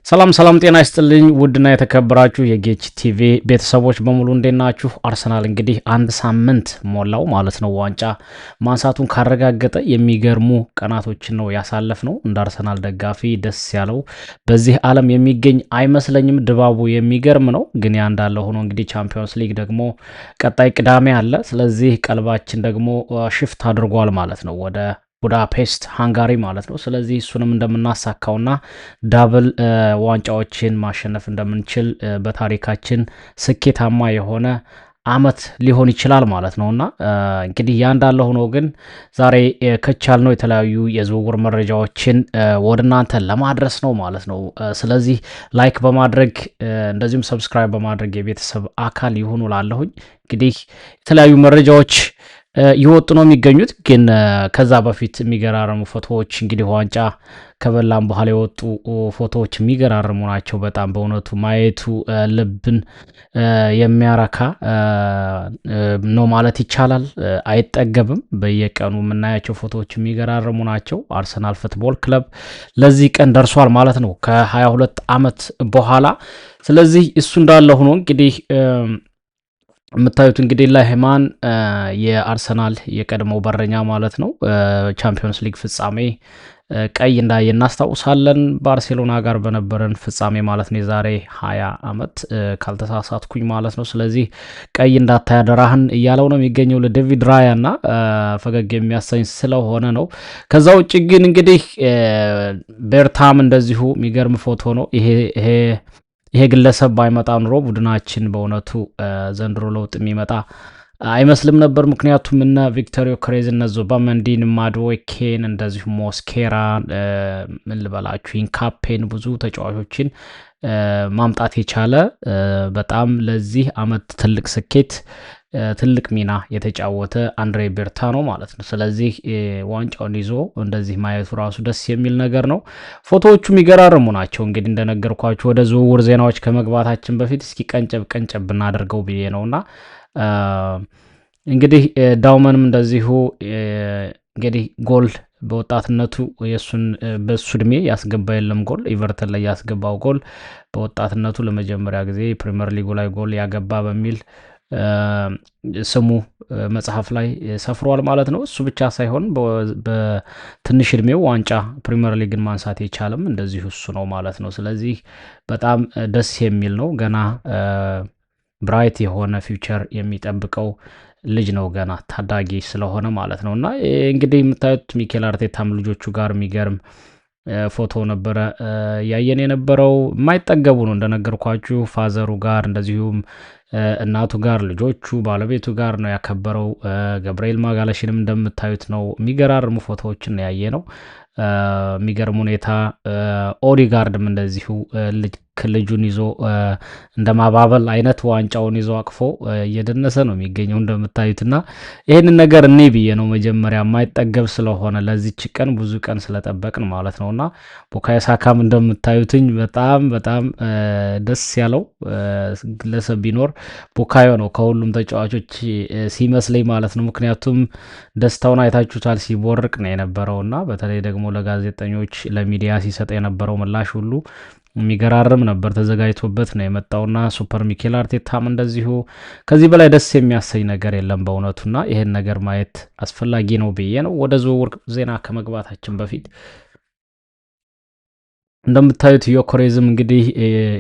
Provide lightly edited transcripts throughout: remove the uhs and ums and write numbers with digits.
ሰላም ሰላም ጤና ይስጥልኝ ውድና የተከበራችሁ የጌች ቲቪ ቤተሰቦች በሙሉ እንደናችሁ። አርሰናል እንግዲህ አንድ ሳምንት ሞላው ማለት ነው ዋንጫ ማንሳቱን ካረጋገጠ የሚገርሙ ቀናቶችን ነው ያሳለፍነው። እንደ አርሰናል ደጋፊ ደስ ያለው በዚህ ዓለም የሚገኝ አይመስለኝም። ድባቡ የሚገርም ነው። ግን ያ እንዳለ ሆኖ እንግዲህ ቻምፒዮንስ ሊግ ደግሞ ቀጣይ ቅዳሜ አለ። ስለዚህ ቀልባችን ደግሞ ሽፍት አድርጓል ማለት ነው ወደ ቡዳፔስት ሃንጋሪ ማለት ነው። ስለዚህ እሱንም እንደምናሳካውና ዳብል ዋንጫዎችን ማሸነፍ እንደምንችል በታሪካችን ስኬታማ የሆነ አመት ሊሆን ይችላል ማለት ነውና እንግዲህ ያ እንዳለ ሆኖ ግን ዛሬ ከቻል ነው የተለያዩ የዝውውር መረጃዎችን ወደ እናንተ ለማድረስ ነው ማለት ነው። ስለዚህ ላይክ በማድረግ እንደዚሁም ሰብስክራይብ በማድረግ የቤተሰብ አካል ይሁኑ ላለሁኝ። እንግዲህ የተለያዩ መረጃዎች ይወጡ ነው የሚገኙት። ግን ከዛ በፊት የሚገራረሙ ፎቶዎች እንግዲህ ዋንጫ ከበላም በኋላ የወጡ ፎቶዎች የሚገራረሙ ናቸው። በጣም በእውነቱ ማየቱ ልብን የሚያረካ ነው ማለት ይቻላል። አይጠገብም። በየቀኑ የምናያቸው ፎቶዎች የሚገራረሙ ናቸው። አርሰናል ፉትቦል ክለብ ለዚህ ቀን ደርሷል ማለት ነው ከ22 ዓመት በኋላ። ስለዚህ እሱ እንዳለ ሆኖ እንግዲህ የምታዩት እንግዲህ ላይማን የአርሰናል የቀድሞው በረኛ ማለት ነው ቻምፒዮንስ ሊግ ፍጻሜ ቀይ እንዳየ እናስታውሳለን። ባርሴሎና ጋር በነበረን ፍጻሜ ማለት ነው የዛሬ 20 ዓመት ካልተሳሳትኩኝ ማለት ነው። ስለዚህ ቀይ እንዳታይ አደራህን እያለው ነው የሚገኘው ለዴቪድ ራያ እና ፈገግ የሚያሰኝ ስለሆነ ነው። ከዛ ውጭ ግን እንግዲህ ቤርታም እንደዚሁ የሚገርም ፎቶ ነው። ይሄ ግለሰብ ባይመጣ ኑሮ ቡድናችን በእውነቱ ዘንድሮ ለውጥ የሚመጣ አይመስልም ነበር። ምክንያቱም እነ ቪክቶሪዮ ክሬዝ እነ ዙባመንዲን ማድዌኬን እንደዚሁ ሞስኬራ ምን ልበላችሁ ኢንካፔን ብዙ ተጫዋቾችን ማምጣት የቻለ በጣም ለዚህ አመት ትልቅ ስኬት ትልቅ ሚና የተጫወተ አንድሬ ቤርታ ነው ማለት ነው። ስለዚህ ዋንጫውን ይዞ እንደዚህ ማየቱ ራሱ ደስ የሚል ነገር ነው። ፎቶዎቹ የሚገራርሙ ናቸው። እንግዲህ እንደነገርኳችሁ ወደ ዝውውር ዜናዎች ከመግባታችን በፊት እስኪ ቀንጨብ ብናደርገው ብዬ ነውና እንግዲህ ዳውመንም እንደዚሁ እንግዲህ ጎል በወጣትነቱ በሱ እድሜ ያስገባ የለም ጎል ኢቨርተን ላይ ያስገባው ጎል በወጣትነቱ ለመጀመሪያ ጊዜ ፕሪሚየር ሊጉ ላይ ጎል ያገባ በሚል ስሙ መጽሐፍ ላይ ሰፍሯል ማለት ነው። እሱ ብቻ ሳይሆን በትንሽ እድሜው ዋንጫ ፕሪሚየር ሊግን ማንሳት የቻለም እንደዚሁ እሱ ነው ማለት ነው። ስለዚህ በጣም ደስ የሚል ነው። ገና ብራይት የሆነ ፊውቸር የሚጠብቀው ልጅ ነው ገና ታዳጊ ስለሆነ ማለት ነው። እና እንግዲህ የምታዩት ሚኬል አርቴታም ልጆቹ ጋር የሚገርም ፎቶ ነበረ ያየን የነበረው። የማይጠገቡ ነው እንደነገርኳችሁ ፋዘሩ ጋር እንደዚሁም እናቱ ጋር ልጆቹ ባለቤቱ ጋር ነው ያከበረው። ገብርኤል ማጋለሽንም እንደምታዩት ነው። የሚገራርሙ ፎቶዎችን ያየ ነው። የሚገርም ሁኔታ ኦዲጋርድም እንደዚሁ ልጁን ይዞ እንደ ማባበል አይነት ዋንጫውን ይዞ አቅፎ እየደነሰ ነው የሚገኘው እንደምታዩትና ይህንን ነገር እኔ ብዬ ነው መጀመሪያ የማይጠገብ ስለሆነ ለዚች ቀን ብዙ ቀን ስለጠበቅን ማለት ነውና ቡካዮ ሳካም እንደምታዩትኝ በጣም ደስ ያለው ግለሰብ ቢኖር ቡካዮ ነው ከሁሉም ተጫዋቾች ሲመስለኝ ማለት ነው። ምክንያቱም ደስታውን አይታችሁታል። ሲቦርቅ ነው የነበረውና በተለይ ደግሞ ለጋዜጠኞች ለሚዲያ ሲሰጥ የነበረው ምላሽ ሁሉ የሚገራርም ነበር። ተዘጋጅቶበት ነው የመጣውና ሱፐር ሚኬል አርቴታም እንደዚሁ ከዚህ በላይ ደስ የሚያሰኝ ነገር የለም በእውነቱና ይሄን ነገር ማየት አስፈላጊ ነው ብዬ ነው። ወደ ዝውውር ዜና ከመግባታችን በፊት እንደምታዩት ዮኮሬዝም እንግዲህ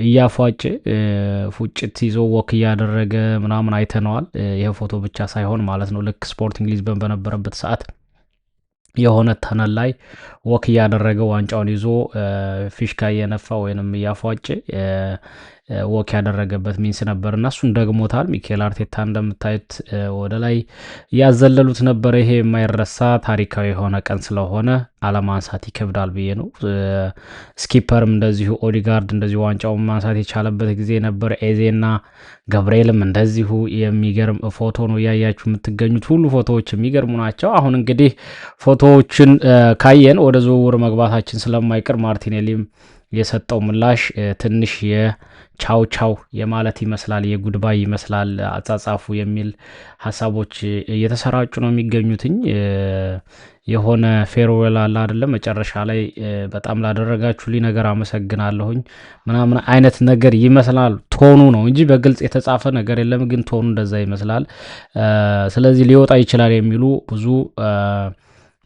እያፏጭ ፉጭት ይዞ ወክ እያደረገ ምናምን አይተነዋል። ይሄ ፎቶ ብቻ ሳይሆን ማለት ነው ልክ ስፖርቲንግ ሊዝበን በነበረበት ሰዓት የሆነ ተነል ላይ ወክ እያደረገ ዋንጫውን ይዞ ፊሽካ እየነፋ ወይንም እያፏጭ ወክ ያደረገበት ሚንስ ነበር እና እሱን ደግሞታል ሚኬል አርቴታ እንደምታዩት ወደ ላይ ያዘለሉት ነበር። ይሄ የማይረሳ ታሪካዊ የሆነ ቀን ስለሆነ አለማንሳት ይከብዳል ብዬ ነው። ስኪፐርም እንደዚሁ ኦዲጋርድ እንደዚሁ ዋንጫውን ማንሳት የቻለበት ጊዜ ነበር። ኤዜና ገብርኤልም እንደዚሁ የሚገርም ፎቶ ነው እያያችሁ የምትገኙት። ሁሉ ፎቶዎች የሚገርሙ ናቸው። አሁን እንግዲህ ፎቶዎችን ካየን ወደ ዝውውር መግባታችን ስለማይቀር ማርቲኔሊም የሰጠው ምላሽ ትንሽ የቻው ቻው የማለት ይመስላል፣ የጉድባይ ይመስላል አጻጻፉ የሚል ሀሳቦች እየተሰራጩ ነው የሚገኙትኝ። የሆነ ፌርዌል አለ አይደለም፣ መጨረሻ ላይ በጣም ላደረጋችሁልኝ ነገር አመሰግናለሁኝ ምናምን አይነት ነገር ይመስላል። ቶኑ ነው እንጂ በግልጽ የተጻፈ ነገር የለም፣ ግን ቶኑ እንደዛ ይመስላል። ስለዚህ ሊወጣ ይችላል የሚሉ ብዙ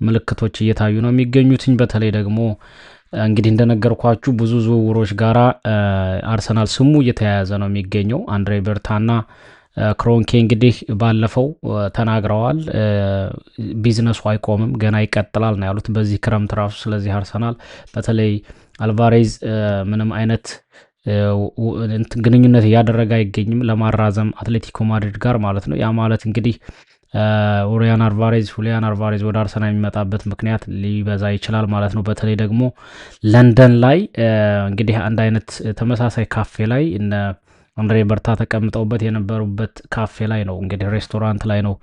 ምልክቶች እየታዩ ነው የሚገኙትኝ። በተለይ ደግሞ እንግዲህ እንደነገርኳችሁ ብዙ ዝውውሮች ጋራ አርሰናል ስሙ እየተያያዘ ነው የሚገኘው። አንድሬ በርታና ክሮንኬ እንግዲህ ባለፈው ተናግረዋል። ቢዝነሱ አይቆምም ገና ይቀጥላል ነው ያሉት በዚህ ክረምት ራሱ። ስለዚህ አርሰናል በተለይ አልቫሬዝ ምንም አይነት ግንኙነት እያደረገ አይገኝም ለማራዘም አትሌቲኮ ማድሪድ ጋር ማለት ነው። ያ ማለት እንግዲህ ሁሊያን አልቫሬዝ ወደ አርሰናል የሚመጣበት ምክንያት ሊበዛ ይችላል ማለት ነው። በተለይ ደግሞ ለንደን ላይ እንግዲህ አንድ አይነት ተመሳሳይ ካፌ ላይ እነ አንድሬ በርታ ተቀምጠውበት የነበሩበት ካፌ ላይ ነው እንግዲህ ሬስቶራንት ላይ ነው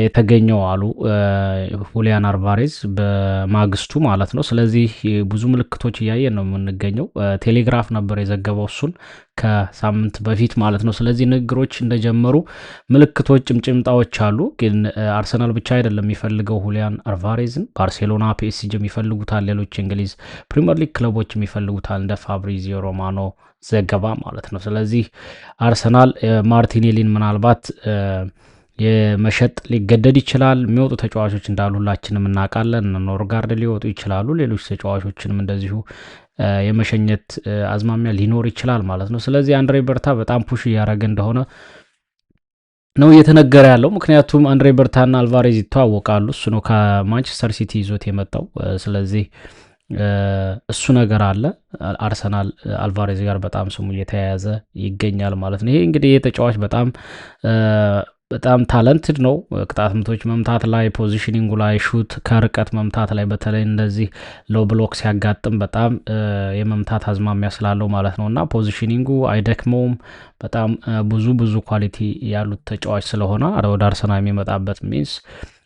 የተገኘው አሉ ሁሊያን አልቫሬዝ በማግስቱ ማለት ነው። ስለዚህ ብዙ ምልክቶች እያየን ነው የምንገኘው። ቴሌግራፍ ነበር የዘገበው እሱን ከሳምንት በፊት ማለት ነው። ስለዚህ ንግግሮች እንደጀመሩ ምልክቶች፣ ጭምጭምጣዎች አሉ። ግን አርሰናል ብቻ አይደለም የሚፈልገው ሁሊያን አልቫሬዝን፣ ባርሴሎና፣ ፒኤስጂ ይፈልጉታል፣ ሌሎች እንግሊዝ ፕሪሚየር ሊግ ክለቦች ይፈልጉታል እንደ ፋብሪዚዮ ሮማኖ ዘገባ ማለት ነው። ስለዚህ አርሰናል ማርቲኔሊን ምናልባት የመሸጥ ሊገደድ ይችላል። የሚወጡ ተጫዋቾች እንዳሉ ሁላችንም እናውቃለን። ኖርጋርድ ሊወጡ ይችላሉ። ሌሎች ተጫዋቾችንም እንደዚሁ የመሸኘት አዝማሚያ ሊኖር ይችላል ማለት ነው። ስለዚህ አንድሬ በርታ በጣም ፑሽ እያደረገ እንደሆነ ነው እየተነገረ ያለው። ምክንያቱም አንድሬ በርታና አልቫሬዝ ይተዋወቃሉ። እሱ ነው ከማንቸስተር ሲቲ ይዞት የመጣው። ስለዚህ እሱ ነገር አለ። አርሰናል አልቫሬዝ ጋር በጣም ስሙ እየተያያዘ ይገኛል ማለት ነው። ይሄ እንግዲህ የተጫዋች በጣም ታለንትድ ነው። ቅጣት ምቶች መምታት ላይ፣ ፖዚሽኒንጉ ላይ፣ ሹት ከርቀት መምታት ላይ በተለይ እንደዚህ ሎው ብሎክ ሲያጋጥም በጣም የመምታት አዝማሚያ ስላለው ማለት ነው እና ፖዚሽኒንጉ አይደክመውም። በጣም ብዙ ኳሊቲ ያሉት ተጫዋች ስለሆነ ወደ አርሰናል የሚመጣበት ሚንስ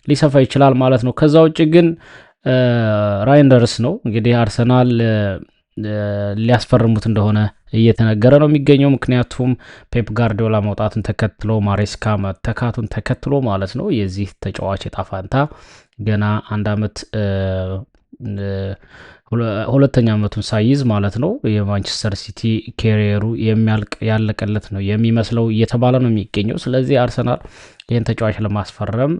ሊሰፋ ይችላል ማለት ነው። ከዛ ውጭ ግን ራይንደርስ ነው እንግዲህ አርሰናል ሊያስፈርሙት እንደሆነ እየተነገረ ነው የሚገኘው። ምክንያቱም ፔፕ ጋርዲዮላ መውጣቱን ተከትሎ ማሬስካ መተካቱን ተከትሎ ማለት ነው የዚህ ተጫዋች ዕጣ ፈንታ ገና አንድ አመት ሁለተኛ አመቱን ሳይዝ ማለት ነው የማንቸስተር ሲቲ ኬሪየሩ ያለቀለት ነው የሚመስለው እየተባለ ነው የሚገኘው። ስለዚህ አርሰናል ይህን ተጫዋች ለማስፈረም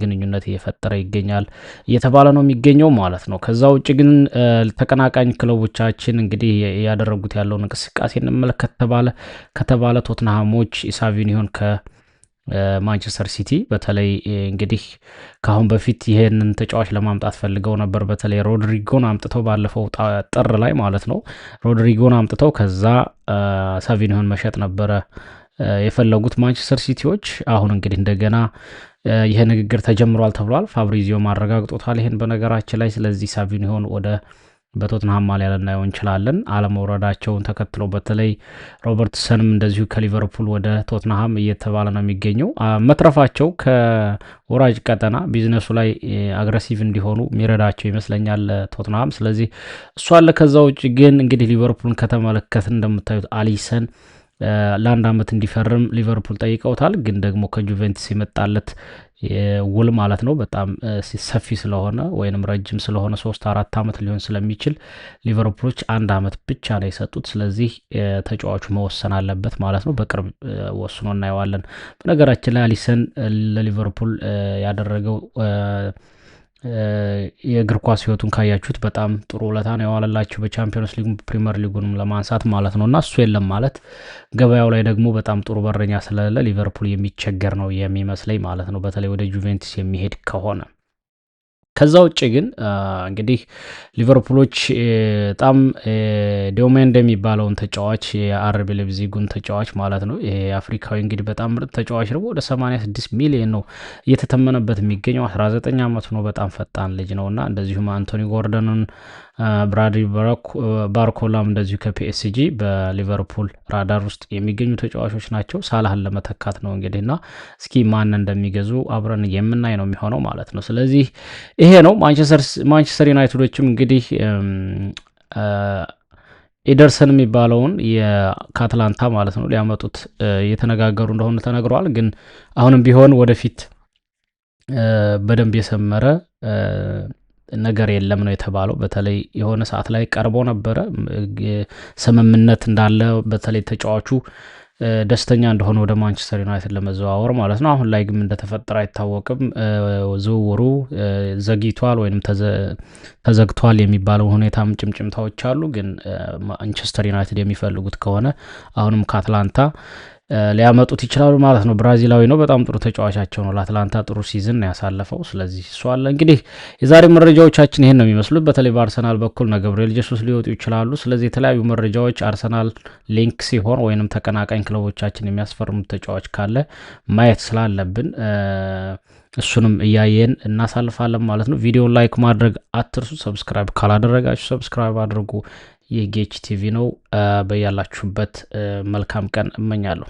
ግንኙነት እየፈጠረ ይገኛል እየተባለ ነው የሚገኘው ማለት ነው። ከዛ ውጭ ግን ተቀናቃኝ ክለቦቻችን እንግዲህ ያደረጉት ያለውን እንቅስቃሴ እንመለከት ከተባለ ቶትንሃሞች ኢሳቪኒዮን ማንቸስተር ሲቲ በተለይ እንግዲህ ከአሁን በፊት ይሄንን ተጫዋች ለማምጣት ፈልገው ነበር። በተለይ ሮድሪጎን አምጥተው ባለፈው ጥር ላይ ማለት ነው ሮድሪጎን አምጥተው ከዛ ሳቪኒዮን መሸጥ ነበረ የፈለጉት ማንቸስተር ሲቲዎች። አሁን እንግዲህ እንደገና ይሄ ንግግር ተጀምሯል ተብሏል። ፋብሪዚዮ ማረጋግጦታል ይሄን በነገራችን ላይ። ስለዚህ ሳቪኒዮን ወደ በቶትንሃም ማሊያ ልናየው እንችላለን። አለመውረዳቸውን ተከትሎ በተለይ ሮበርትሰንም እንደዚሁ ከሊቨርፑል ወደ ቶትንሃም እየተባለ ነው የሚገኘው። መትረፋቸው ከወራጅ ቀጠና ቢዝነሱ ላይ አግሬሲቭ እንዲሆኑ የሚረዳቸው ይመስለኛል ቶትንሃም። ስለዚህ እሱ አለ። ከዛ ውጭ ግን እንግዲህ ሊቨርፑልን ከተመለከትን እንደምታዩት አሊሰን ለአንድ አመት እንዲፈርም ሊቨርፑል ጠይቀውታል። ግን ደግሞ ከጁቬንቱስ የመጣለት ውል ማለት ነው በጣም ሰፊ ስለሆነ ወይንም ረጅም ስለሆነ 3-4 አመት ሊሆን ስለሚችል ሊቨርፑሎች አንድ አመት ብቻ ነው የሰጡት። ስለዚህ ተጫዋቹ መወሰን አለበት ማለት ነው። በቅርብ ወስኖ እናየዋለን። በነገራችን ላይ አሊሰን ለሊቨርፑል ያደረገው የእግር ኳስ ህይወቱን ካያችሁት በጣም ጥሩ ውለታ ነው የዋለላችሁ በቻምፒዮንስ ሊግ ፕሪሚየር ሊጉንም ለማንሳት ማለት ነው እና እሱ የለም ማለት ገበያው ላይ ደግሞ በጣም ጥሩ በረኛ ስለሌለ ሊቨርፑል የሚቸገር ነው የሚመስለኝ ማለት ነው፣ በተለይ ወደ ጁቬንቱስ የሚሄድ ከሆነ። ከዛ ውጭ ግን እንግዲህ ሊቨርፑሎች በጣም ዲዮሜንድ የሚባለውን ተጫዋች የአርቢ ሌፕዚጉን ተጫዋች ማለት ነው ይሄ አፍሪካዊ እንግዲህ በጣም ምርጥ ተጫዋች ነው። ወደ 86 ሚሊዮን ነው እየተተመነበት የሚገኘው። 19 አመቱ ነው። በጣም ፈጣን ልጅ ነው እና እንደዚሁም አንቶኒ ጎርደንን ብራድሊ ባርኮላም እንደዚሁ ከፒኤስጂ በሊቨርፑል ራዳር ውስጥ የሚገኙ ተጫዋቾች ናቸው። ሳላህን ለመተካት ነው እንግዲህ እና እስኪ ማን እንደሚገዙ አብረን የምናይ ነው የሚሆነው ማለት ነው። ስለዚህ ይሄ ነው። ማንቸስተር ዩናይትዶችም እንግዲህ ኤደርሰን የሚባለውን ከአትላንታ ማለት ነው ሊያመጡት እየተነጋገሩ እንደሆነ ተነግሯል። ግን አሁንም ቢሆን ወደፊት በደንብ የሰመረ ነገር የለም ነው የተባለው። በተለይ የሆነ ሰዓት ላይ ቀርቦ ነበረ ስምምነት እንዳለ በተለይ ተጫዋቹ ደስተኛ እንደሆነ ወደ ማንቸስተር ዩናይትድ ለመዘዋወር ማለት ነው። አሁን ላይ ግን እንደተፈጠረ አይታወቅም። ዝውውሩ ዘግይቷል ወይም ተዘግቷል የሚባለው ሁኔታም ጭምጭምታዎች አሉ። ግን ማንቸስተር ዩናይትድ የሚፈልጉት ከሆነ አሁንም ከአትላንታ ሊያመጡት ይችላሉ ማለት ነው። ብራዚላዊ ነው፣ በጣም ጥሩ ተጫዋቻቸው ነው። ለአትላንታ ጥሩ ሲዝን ነው ያሳለፈው። ስለዚህ እሱ አለ። እንግዲህ የዛሬ መረጃዎቻችን ይሄን ነው የሚመስሉት። በተለይ በአርሰናል በኩል ገብርኤል ጀሱስ ሊወጡ ይችላሉ። ስለዚህ የተለያዩ መረጃዎች አርሰናል ሊንክ ሲሆን ወይንም ተቀናቃኝ ክለቦቻችን የሚያስፈርሙት ተጫዋች ካለ ማየት ስላለብን እሱንም እያየን እናሳልፋለን ማለት ነው። ቪዲዮን ላይክ ማድረግ አትርሱ። ሰብስክራይብ ካላደረጋችሁ ሰብስክራይብ አድርጉ። ይህ ጌች ቲቪ ነው። በያላችሁበት መልካም ቀን እመኛለሁ።